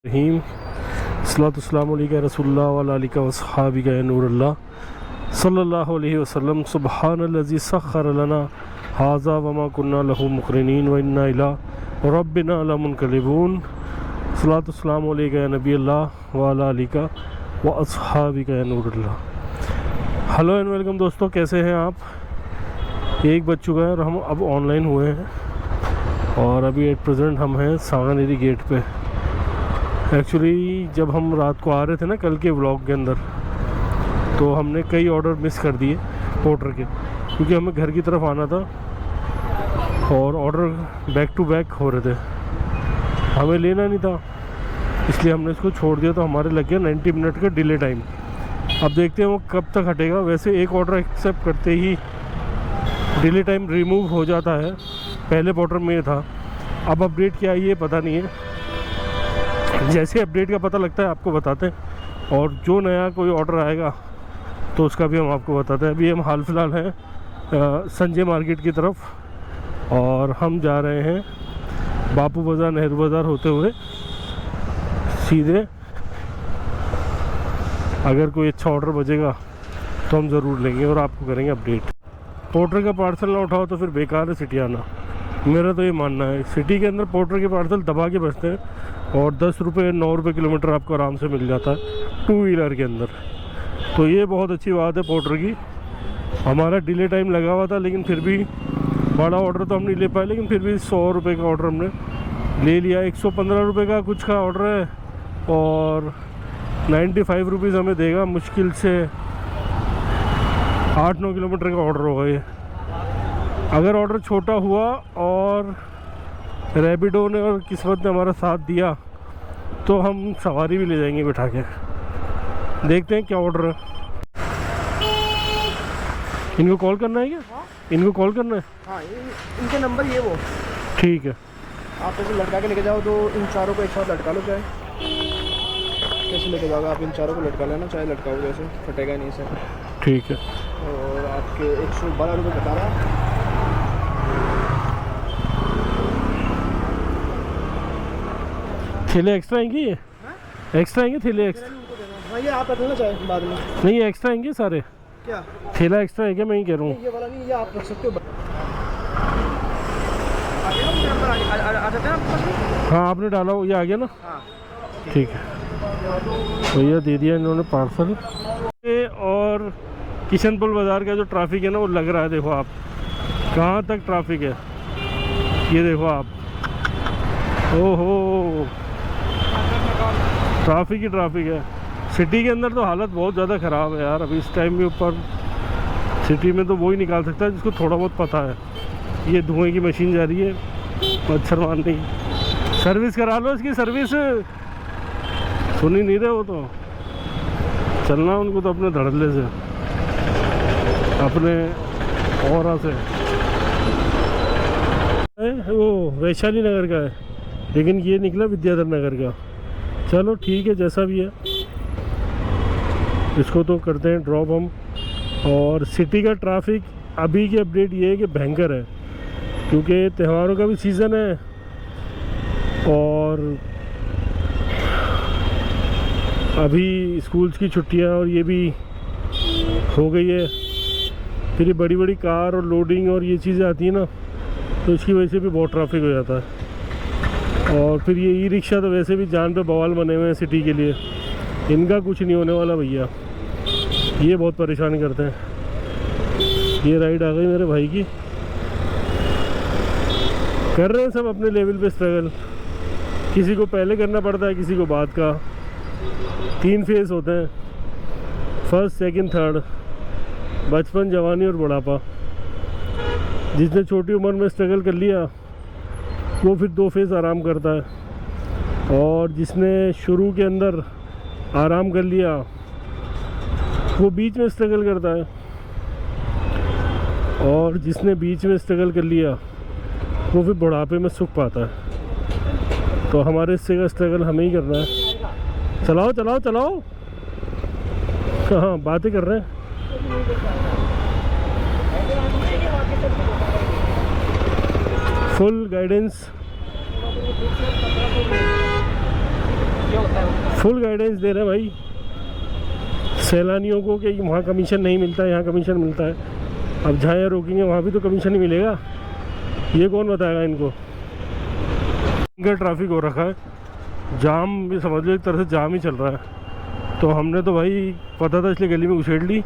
रहीम सल्लल्लाहु अलैहि रसूलुल्लाह व अलिका व सहाबिका नूरुल्लाह सल्लल्लाहु अलैहि वसल्लम सुब्हानल्लज़ी सख्खर लना हाज़ा व मा कुन्ना लहू मुक़रिनीन व इन्ना इला रब्बिना लमुनक़लिबून सल्लल्लाहु अस्सलामु अलैका या नबी अल्लाह व अला अलिका व असहाबिका नूरुल्लाह। हेलो एंड वेलकम दोस्तों, कैसे हैं आप? 1 बज चुका है और हम अब ऑनलाइन हुए हैं और अभी एट प्रेजेंट हम हैं सांगानेरी गेट पे। एक्चुअली जब हम रात को आ रहे थे ना कल के व्लॉग के अंदर, तो हमने कई ऑर्डर मिस कर दिए पोर्टर के, क्योंकि हमें घर की तरफ आना था और ऑर्डर बैक टू बैक हो रहे थे, हमें लेना नहीं था, इसलिए हमने इसको छोड़ दिया। तो हमारे लग गया 90 मिनट का डिले टाइम। अब देखते हैं वो कब तक हटेगा। वैसे एक ऑर्डर एक्सेप्ट करते ही डिले टाइम रिमूव हो जाता है, पहले ऑर्डर में था। अब अपडेट क्या है ये पता नहीं है, जैसे अपडेट का पता लगता है आपको बताते हैं, और जो नया कोई ऑर्डर आएगा तो उसका भी हम आपको बताते हैं। अभी हम हाल फिलहाल हैं संजय मार्केट की तरफ और हम जा रहे हैं बापू बाज़ार, नेहरू बाज़ार होते हुए सीधे। अगर कोई अच्छा ऑर्डर बचेगा तो हम ज़रूर लेंगे और आपको करेंगे अपडेट। पोर्टर का पार्सल ना उठाओ तो फिर बेकार है सिटी आना, मेरा तो ये मानना है। सिटी के अंदर पोर्टर के पार्सल दबा के बचते हैं और 10 रुपये 9 रुपये किलोमीटर आपको आराम से मिल जाता है 2 व्हीलर के अंदर। तो ये बहुत अच्छी बात है पोर्टर की। हमारा डिले टाइम लगा हुआ था, लेकिन फिर भी बड़ा ऑर्डर तो हम नहीं ले पाए, लेकिन फिर भी 100 रुपये का ऑर्डर हमने ले लिया। 115 रुपये का कुछ का ऑर्डर है और 95 रुपीज़ हमें देगा। मुश्किल से 8-9 किलोमीटर का ऑर्डर होगा ये। अगर ऑर्डर छोटा हुआ और रैपिडो ने और किस्मत ने हमारा साथ दिया तो हम सवारी भी ले जाएंगे बिठा के। देखते हैं क्या ऑर्डर है। इनको कॉल करना है क्या? इनको कॉल करना है? हाँ, इनके नंबर ये वो ठीक है। आप ऐसे लटका के लेके जाओ तो इन चारों को एक साथ लटका लो। चाहे कैसे लेके जाओगे आप, इन चारों को लटका लेना, चाहे लटकाओ जैसे फटेगा नहीं सर। ठीक है। और आपके 112 रुपये बता रहा। थैले एक्स्ट्रा आएंगे ये? एक्स्ट्रा आएंगे थैले एक्स्ट्रा? हाँ, ये आप रख लेना चाहे बाद में। नहीं, एक्स्ट्रा आएंगे सारे। क्या थैला एक्स्ट्रा है क्या? मैं ही कह रहा हूँ। ये वाला नहीं, ये आप रख सकते हो। नंबर आ जाते हैं आपके? हाँ, आपने डाला हो, ये आ गया ना? हाँ ठीक है भैया, दे दिया इन्होंने पार्सल। और किशनपुर बाज़ार का जो ट्रैफिक है ना वो लग रहा है। देखो आप कहाँ तक ट्रैफिक है, ये देखो आप। ओहो, ट्रैफिक ही ट्रैफिक है। सिटी के अंदर तो हालत बहुत ज़्यादा ख़राब है यार। अभी इस टाइम के ऊपर सिटी में तो वो ही निकाल सकता है जिसको थोड़ा बहुत पता है। ये धुएं की मशीन जा रही है मच्छर मारने की। सर्विस करा लो इसकी, सर्विस सुन ही नहीं रहे वो तो। चलना उनको तो अपने धड़ल्ले से, अपने औरा से। वो वैशाली नगर का है, लेकिन ये निकला विद्याधर नगर का। चलो ठीक है, जैसा भी है इसको तो करते हैं ड्रॉप हम। और सिटी का ट्रैफिक अभी की अपडेट ये है कि भयंकर है, क्योंकि त्योहारों का भी सीज़न है और अभी स्कूल्स की छुट्टियां और ये भी हो गई है। फिर ये बड़ी बड़ी कार और लोडिंग और ये चीज़ें आती हैं ना, तो इसकी वजह से भी बहुत ट्रैफिक हो जाता है। और फिर ये ई रिक्शा तो वैसे भी जान पे बवाल बने हुए हैं सिटी के लिए, इनका कुछ नहीं होने वाला भैया, ये बहुत परेशान करते हैं। ये राइड आ गई मेरे भाई की। कर रहे हैं सब अपने लेवल पे स्ट्रगल, किसी को पहले करना पड़ता है, किसी को बाद का। 3 फेज़ होते हैं, फर्स्ट, सेकंड, थर्ड। बचपन, जवानी और बुढ़ापा। जिसने छोटी उम्र में स्ट्रगल कर लिया वो फिर 2 फेज़ आराम करता है, और जिसने शुरू के अंदर आराम कर लिया वो बीच में स्ट्रगल करता है, और जिसने बीच में स्ट्रगल कर लिया वो फिर बुढ़ापे में सुख पाता है। तो हमारे हिस्से का स्ट्रगल हमें ही करना है। चलाओ चलाओ चलाओ, कहाँ बातें कर रहे हैं। Full guidance. फुल गाइडेंस दे रहे हैं भाई सैलानियों को कि वहाँ कमीशन नहीं मिलता है, यहाँ कमीशन मिलता है। अब जहाँ यहाँ रोकेंगे वहाँ भी तो कमीशन ही मिलेगा, ये कौन बताएगा इनको। इनका ट्रैफिक हो रखा है, जाम भी समझ लो, एक तरह से जाम ही चल रहा है। तो हमने तो भाई पता था इसलिए गली में घुसेड़ ली,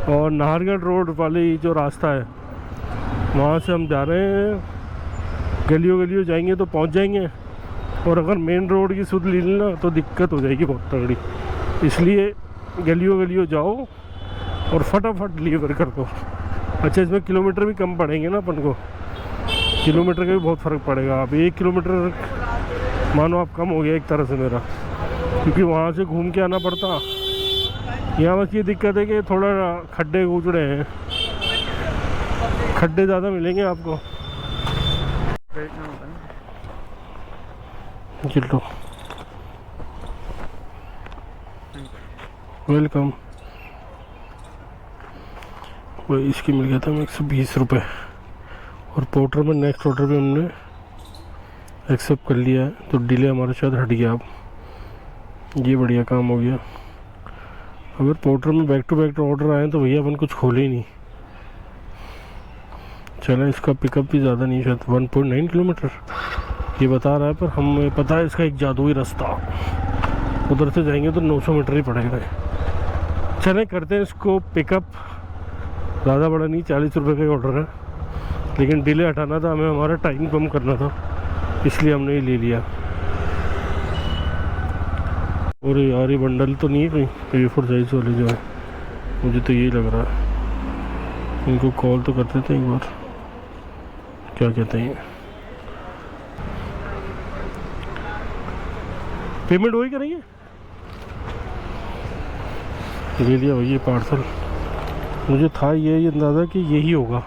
और नाहरगढ़ रोड वाली जो रास्ता है वहाँ से हम जा रहे हैं। गलियों जाएंगे तो पहुँच जाएंगे, और अगर मेन रोड की सुध ले लेना तो दिक्कत हो जाएगी बहुत तगड़ी। इसलिए गलियों जाओ और फटाफट डिलीवर कर दो। अच्छा, इसमें किलोमीटर भी कम पड़ेंगे ना अपन को, किलोमीटर का भी बहुत फ़र्क पड़ेगा। अब 1 किलोमीटर मानो आप कम हो गया एक तरह से मेरा, क्योंकि वहाँ से घूम के आना पड़ता। यहाँ बस ये दिक्कत है कि थोड़ा खड्डे उजड़े हैं, खड्डे ज़्यादा मिलेंगे आपको। चलो वेलकम। वो इसकी मिल गया था 120 रुपये, और पोर्टर में नेक्स्ट ऑर्डर भी हमने एक्सेप्ट कर लिया है, तो डिले हमारे शायद हट गया। अब ये बढ़िया काम हो गया। अगर पोर्टर में बैक टू बैक ऑर्डर आए तो भैया अपन कुछ खोले ही नहीं। चला, इसका पिकअप भी ज़्यादा नहीं, शायद 1.9 किलोमीटर ये बता रहा है, पर हमें पता है इसका एक जादुई रास्ता, उधर से जाएंगे तो 900 मीटर ही पड़ेगा। चलें करते हैं इसको पिकअप, ज़्यादा बड़ा नहीं, 40 रुपये का ऑर्डर है, लेकिन डिले हटाना था हमें, हमारा टाइम कम करना था, इसलिए हमने ये ले लिया। और यार ये बंडल तो नहीं है कहीं A4 साइज वाले जो है, मुझे तो यही लग रहा है। इनको कॉल तो करते थे एक बार, क्या कहते हैं। पेमेंट वही करेंगे। ले लिया भाई ये पार्सल, मुझे था ये अंदाज़ा कि यही होगा।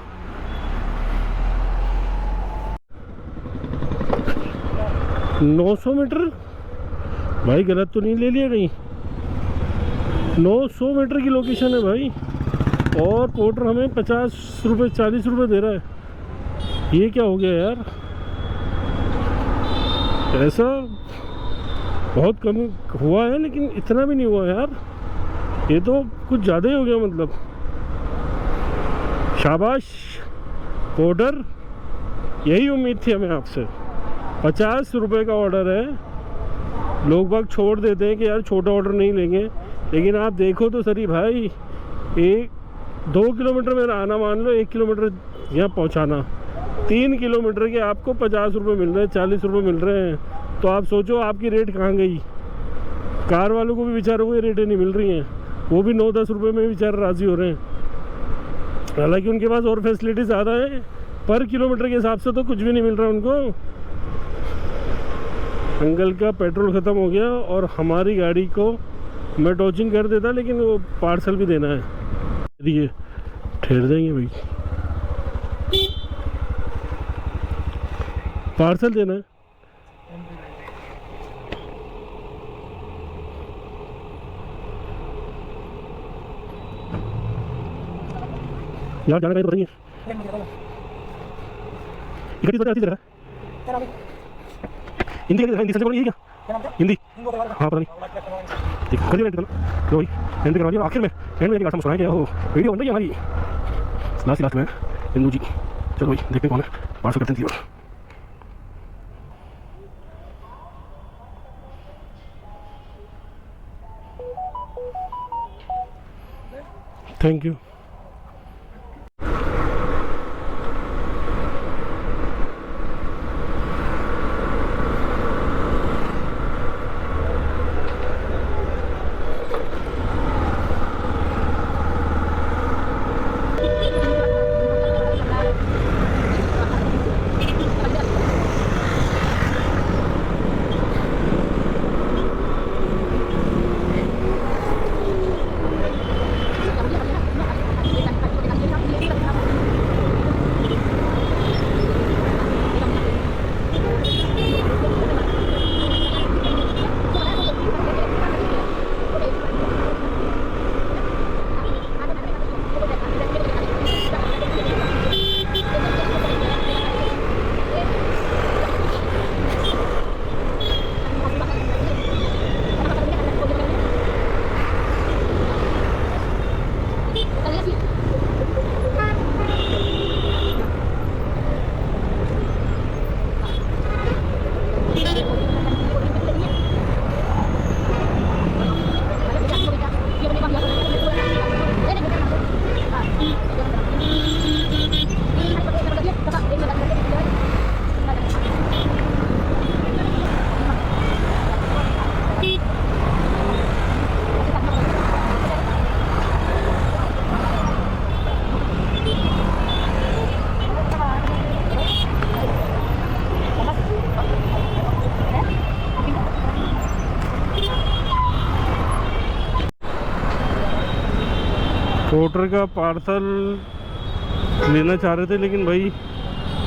$900 मीटर भाई, गलत तो नहीं ले लिया कहीं? 900 मीटर की लोकेशन है भाई, और पोर्टर हमें 50 रुपये 40 रुपये दे रहा है। ये क्या हो गया यार, ऐसा बहुत कम हुआ है, लेकिन इतना भी नहीं हुआ यार, ये तो कुछ ज़्यादा ही हो गया। मतलब शाबाश पोर्टर, यही उम्मीद थी हमें आपसे। 50 रुपये का ऑर्डर है, लोग बाग छोड़ देते हैं कि यार छोटा ऑर्डर नहीं लेंगे, लेकिन आप देखो तो सही भाई, 2 किलोमीटर मेरा आना मान लो, 1 किलोमीटर यहाँ पहुँचाना, 3 किलोमीटर के आपको 50 रुपये मिल रहे हैं, 40 रुपये मिल रहे हैं। तो आप सोचो आपकी रेट कहाँ गई। कार वालों को भी बेचारों को ये रेटें नहीं मिल रही हैं, वो भी 9-10 रुपये में बेचारे राज़ी हो रहे हैं। हालांकि उनके पास और फैसिलिटी ज़्यादा है, पर किलोमीटर के हिसाब से तो कुछ भी नहीं मिल रहा उनको। अंकल का पेट्रोल ख़त्म हो गया, और हमारी गाड़ी को मैं टॉचिंग कर देता, लेकिन वो पार्सल भी देना है, ये ठहर जाएंगे भाई, पार्सल देना है। यार जाना कहीं तो नहीं है, इकट्ठी तो आती जरा हिंदी हिंदी से बोलिए क्या हिंदी, हाँ पता नहीं, ठीक कर दिया तो वही एंड करवा दिया। आखिर में एंड में गाना सुनाया क्या हो, वीडियो बन रही है हमारी लास्ट में हिंदू जी। चलो भाई देखते कौन है, पार्सल करते हैं। Thank you. पोर्टर का पार्सल लेना चाह रहे थे, लेकिन भाई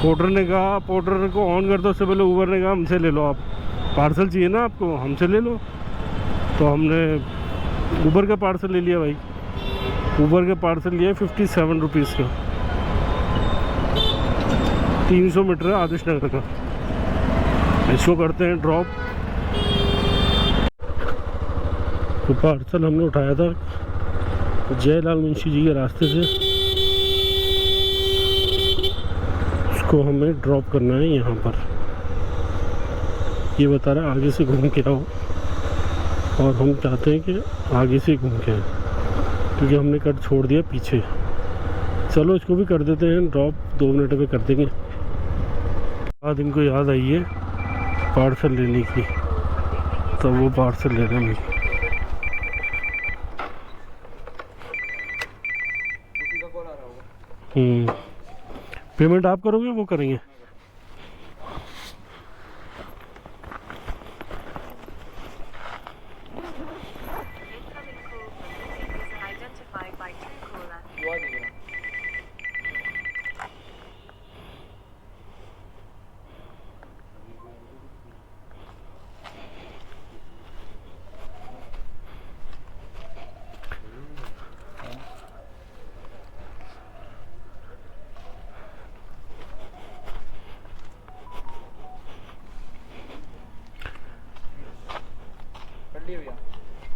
पोर्टर ने कहा, पोर्टर को ऑन कर दो, उससे पहले ऊबर ने कहा हमसे ले लो, आप पार्सल चाहिए ना आपको, हमसे ले लो। तो हमने ऊबर का पार्सल ले लिया भाई। ऊबर का पार्सल लिया 57 रुपीज़ का, 300 मीटर है आदर्श नगर का। इसको करते हैं ड्रॉप। तो पार्सल हमने उठाया था जयलाल मुंशी जी के रास्ते से, उसको हमें ड्रॉप करना है यहाँ पर। ये बता रहा है आगे से घूम के आओ, और हम चाहते हैं कि आगे से घूम के आए, क्योंकि हमने कट छोड़ दिया पीछे। चलो इसको भी कर देते हैं ड्रॉप, 2 मिनट में कर देंगे। बाद इनको याद आई है पार्सल लेने की, तो वो पार्सल ले रहे हैं। पेमेंट आप करोगे वो करेंगे?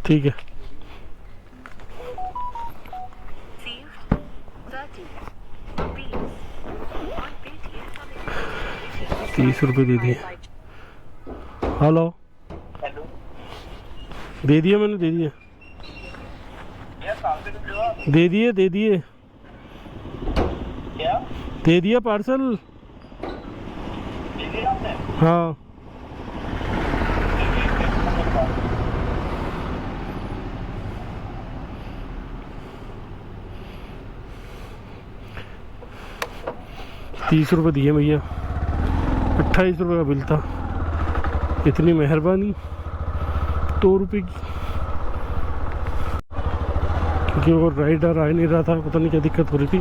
ठीक है। 30 रुपये दे दिए। हेलो, दे दिए मैंने, दे दिए, दे दिए, दे दिए, दे दिया पार्सल। हाँ ₹30 दिए भैया, 28 रुपये का बिल था। इतनी मेहरबानी 2 रुपये की, क्योंकि वो राइडर आ नहीं रहा था, पता नहीं क्या दिक्कत हो रही थी।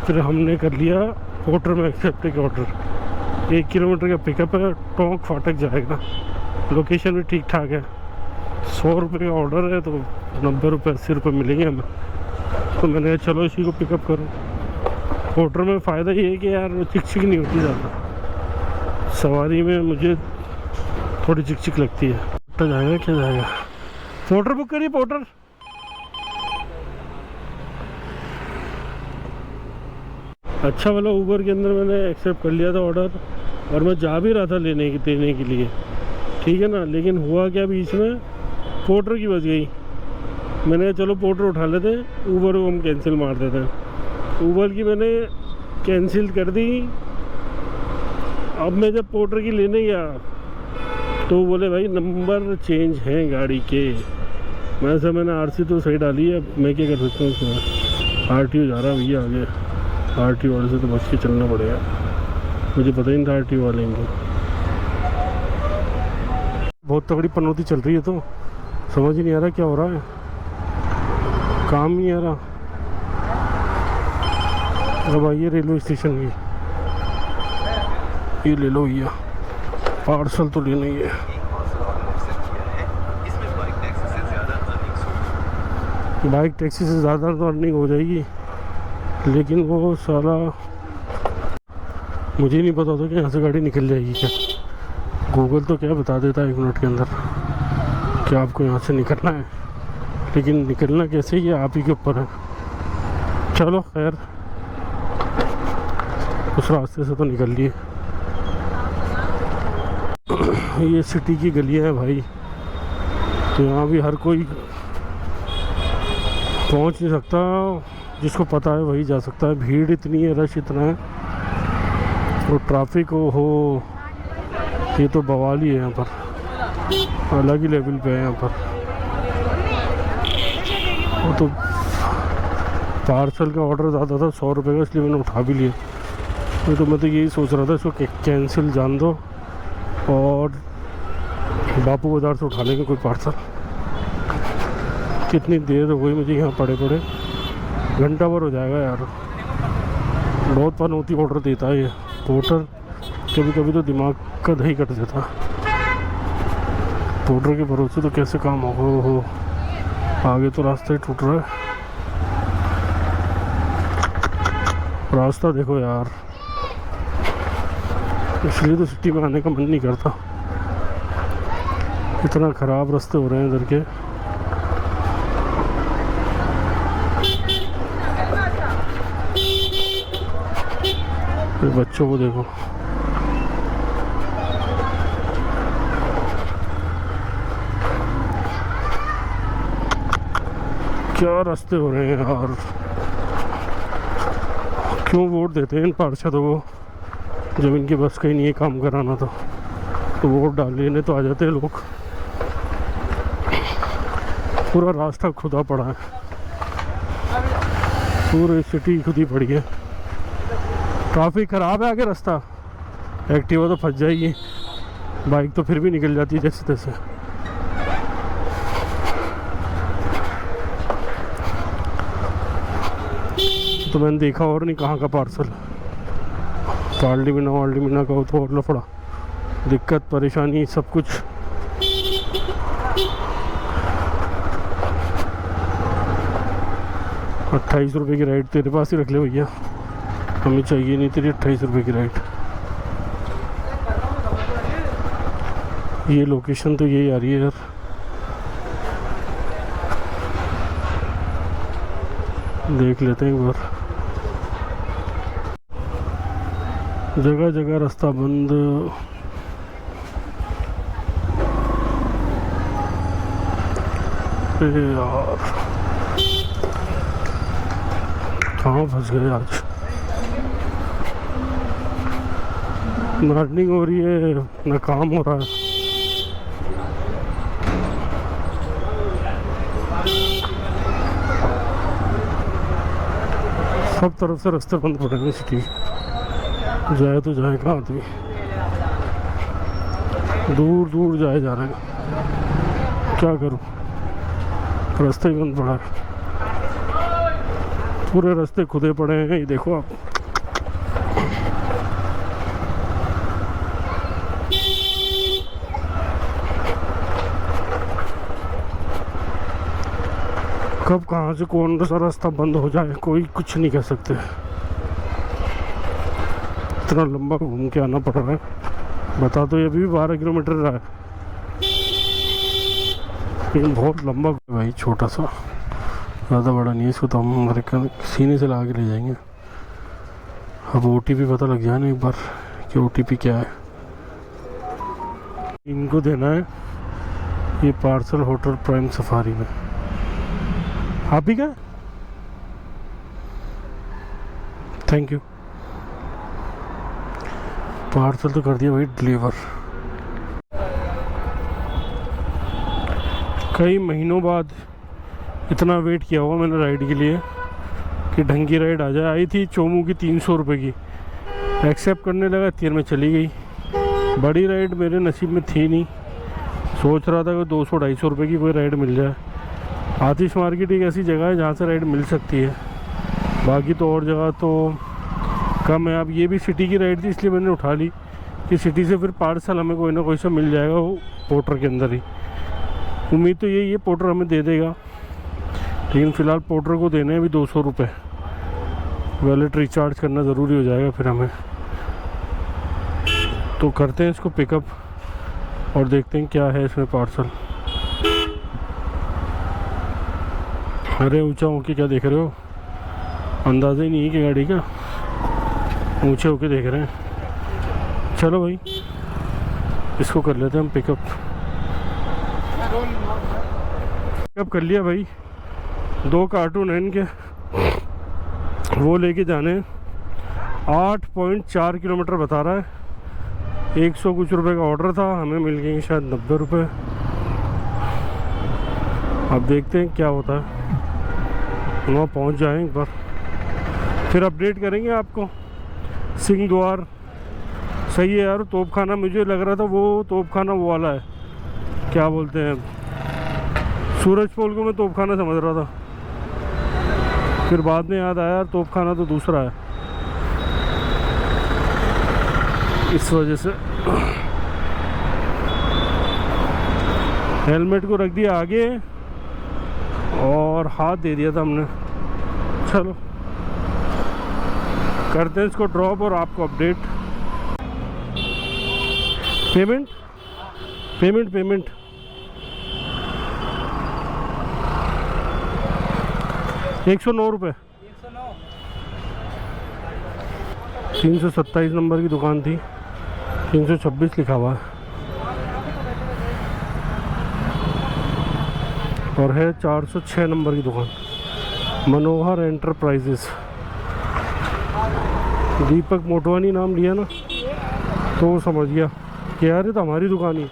फिर हमने कर लिया पोर्टर में एक्सेप्ट के ऑर्डर। 1 किलोमीटर का पिकअप है, टोंक फाटक जाएगा, लोकेशन भी ठीक ठाक है। 100 रुपये का ऑर्डर है, तो 90 रुपये 80 रुपये मिलेंगे हमें। तो मैंने कहा चलो इसी को पिकअप करो। पोर्टर में फ़ायदा ये है कि यार चिक चिक नहीं होती ज़्यादा, सवारी में मुझे थोड़ी चिक चिक लगती है। तो जाएगा क्या जाएगा, पोर्टर बुक करिए पोर्टर। अच्छा वाला ऊबर के अंदर मैंने एक्सेप्ट कर लिया था ऑर्डर, और मैं जा भी रहा था देने के लिए, ठीक है ना। लेकिन हुआ क्या, बीच में पोर्टर की बच गई। मैंने कहा चलो पोर्टर उठा लेते हैं, ऊबर को हम कैंसिल मार देते हैं। ऊबर की मैंने कैंसिल कर दी। अब मैं जब पोर्टर की लेने गया तो बोले भाई नंबर चेंज हैं गाड़ी के। मैंने आरसी तो सही डाली है, अब मैं क्या कर सकता हूँ उसमें। आरटीओ जा रहा भैया आगे, आरटीओ वाले से तो बच के चलना पड़ेगा। मुझे पता ही नहीं था आरटीओ वाले को। बहुत तगड़ी पनौती चल रही है, तो समझ ही नहीं आ रहा क्या हो रहा है, काम नहीं आ रहा। अब आइए रेलवे स्टेशन भी, ये ले लो भैया, पार्सल तो लेना ही है। बाइक टैक्सी से ज़्यादा तो अर्निंग हो जाएगी, लेकिन वो साला मुझे नहीं पता था कि यहाँ से गाड़ी निकल जाएगी क्या। गूगल तो क्या बता देता है 1 मिनट के अंदर कि आपको यहाँ से निकलना है, लेकिन निकलना कैसे ये आप ही के ऊपर है। चलो खैर, उस रास्ते से तो निकल लिए। ये सिटी की गलियाँ है भाई, तो यहाँ भी हर कोई पहुँच नहीं सकता, जिसको पता है वही जा सकता है। भीड़ इतनी है, रश इतना है, तो ट्रैफिक हो ये तो बवाल ही है यहाँ पर, अलग ही लेवल पे है यहाँ पर। वो तो पार्सल का ऑर्डर ज़्यादा था 100 रुपये का, इसलिए मैंने उठा भी लिया। तो मैं तो यही सोच रहा था इसको कैंसिल जान दो, और बापू बाज़ार से उठा लेंगे कोई पार्सल। कितनी देर हो गई मुझे यहाँ पड़े पड़े, घंटा भर हो जाएगा यार। बहुत पनौती ऑर्डर देता है ये पोर्टर, कभी कभी तो दिमाग का दही कट देता। पोर्टर के भरोसे तो कैसे काम होगा। हो आगे तो रास्ता ही टूट रहा है। रास्ता देखो यार, इसलिए तो सिटी में आने का मन नहीं करता, इतना ख़राब रास्ते हो रहे हैं इधर के। ये बच्चों को देखो, क्या रास्ते हो रहे हैं यार। क्यों वोट देते हैं इन पार्षदों को जब इनकी बस का ही नहीं है काम कराना, तो वोट डाल लेने तो आ जाते हैं लोग। पूरा रास्ता खुदा पड़ा है, पूरी सिटी खुदी पड़ी है। काफ़ी ख़राब है आगे रास्ता, एक्टिवा तो फंस जाएगी, बाइक तो फिर भी निकल जाती है जैसे तैसे। तो मैंने देखा और नहीं कहाँ का पार्सल, वाल्डी कहो तो और लफड़ा, दिक्कत परेशानी सब कुछ। ₹28 की राइड तेरे पास ही रख ले भैया, हमें चाहिए नहीं तेरी ₹28 की राइड। ये लोकेशन तो यही आ रही है यार। देख लेते हैं एक बार। जगह जगह रास्ता बंद। यार कहाँ फंस गए आज। ना अर्निंग हो रही है ना काम हो रहा है। सब तरफ से रास्ते बंद पड़े हैं सिटी, जाए तो जाए कहाँ आदमी, दूर दूर जाए जा रहे हैं। क्या करूँ, रास्ते ही बंद पड़ा है, पूरे रास्ते खुदे पड़े हैं। ये देखो आप, कब कहाँ से कौन सा रास्ता बंद हो जाए कोई कुछ नहीं कह सकते। इतना लंबा घूम के आना पड़ रहा है। बता तो ये भी 12 किलोमीटर रहा है, लेकिन बहुत लंबा भाई, छोटा सा, ज़्यादा बड़ा नहीं है। इसको तो हम हमारे सीने से ला के ले जाएंगे। अब OTP पता लग जाए ना एक बार कि OTP क्या है। इनको देना है ये पार्सल होटल प्राइम सफारी में। आप ही का, थैंक यू। पार्सल तो कर दिया भाई डिलीवर। कई महीनों बाद इतना वेट किया हुआ मैंने राइड के लिए कि ढंग की राइड आ जाए। आई थी चोमू की 300 रुपये की, एक्सेप्ट करने लगा, तीर में चली गई। बड़ी राइड मेरे नसीब में थी नहीं, सोच रहा था कि 200-250 रुपये की कोई राइड मिल जाए। आतिश मार्केट एक ऐसी जगह है जहाँ से राइड मिल सकती है, बाकी तो और जगह तो कम है। अब ये भी सिटी की राइड थी इसलिए मैंने उठा ली कि सिटी से फिर पार्सल हमें कोई ना कोई सा मिल जाएगा वो पोर्टर के अंदर ही। उम्मीद तो यही है पोर्टर हमें दे देगा, लेकिन फ़िलहाल पोर्टर को देने हैं अभी 200 रुपये। वैलेट रिचार्ज करना ज़रूरी हो जाएगा फिर हमें। तो करते हैं इसको पिकअप और देखते हैं क्या है इसमें पार्सल। अरे ऊंचा होके क्या देख रहे हो, अंदाज़ा ही नहीं है कि गाड़ी का, ऊंचे होके देख रहे हैं। चलो भाई इसको कर लेते हैं हम पिकअप कर लिया भाई। 2 कार्टून हैं इनके, वो लेके जाने। 8.4 किलोमीटर बता रहा है। 100 कुछ रुपए का ऑर्डर था, हमें मिल गए शायद 90 रुपये। अब देखते हैं क्या होता है, वहाँ पहुँच जाएँ एक बार फिर अपडेट करेंगे आपको। सिंह द्वार सही है यार। तोप खाना मुझे लग रहा था वो तोप खाना वो वाला है, क्या बोलते हैं, सूरज पोल को मैं तोपखाना समझ रहा था, फिर बाद में याद आया यार तोपखाना तो दूसरा है, इस वजह से हेलमेट को रख दिया आगे और हाथ दे दिया था हमने। चलो करते हैं इसको ड्रॉप और आपको अपडेट। पेमेंट पेमेंट पेमेंट 109 रुपये। 327 नंबर की दुकान थी, 326 लिखा हुआ है और है 406 नंबर की दुकान, मनोहर एंटरप्राइजेस। दीपक मोटवानी नाम लिया ना तो वो समझ गया कि यार ये तो हमारी दुकान ही।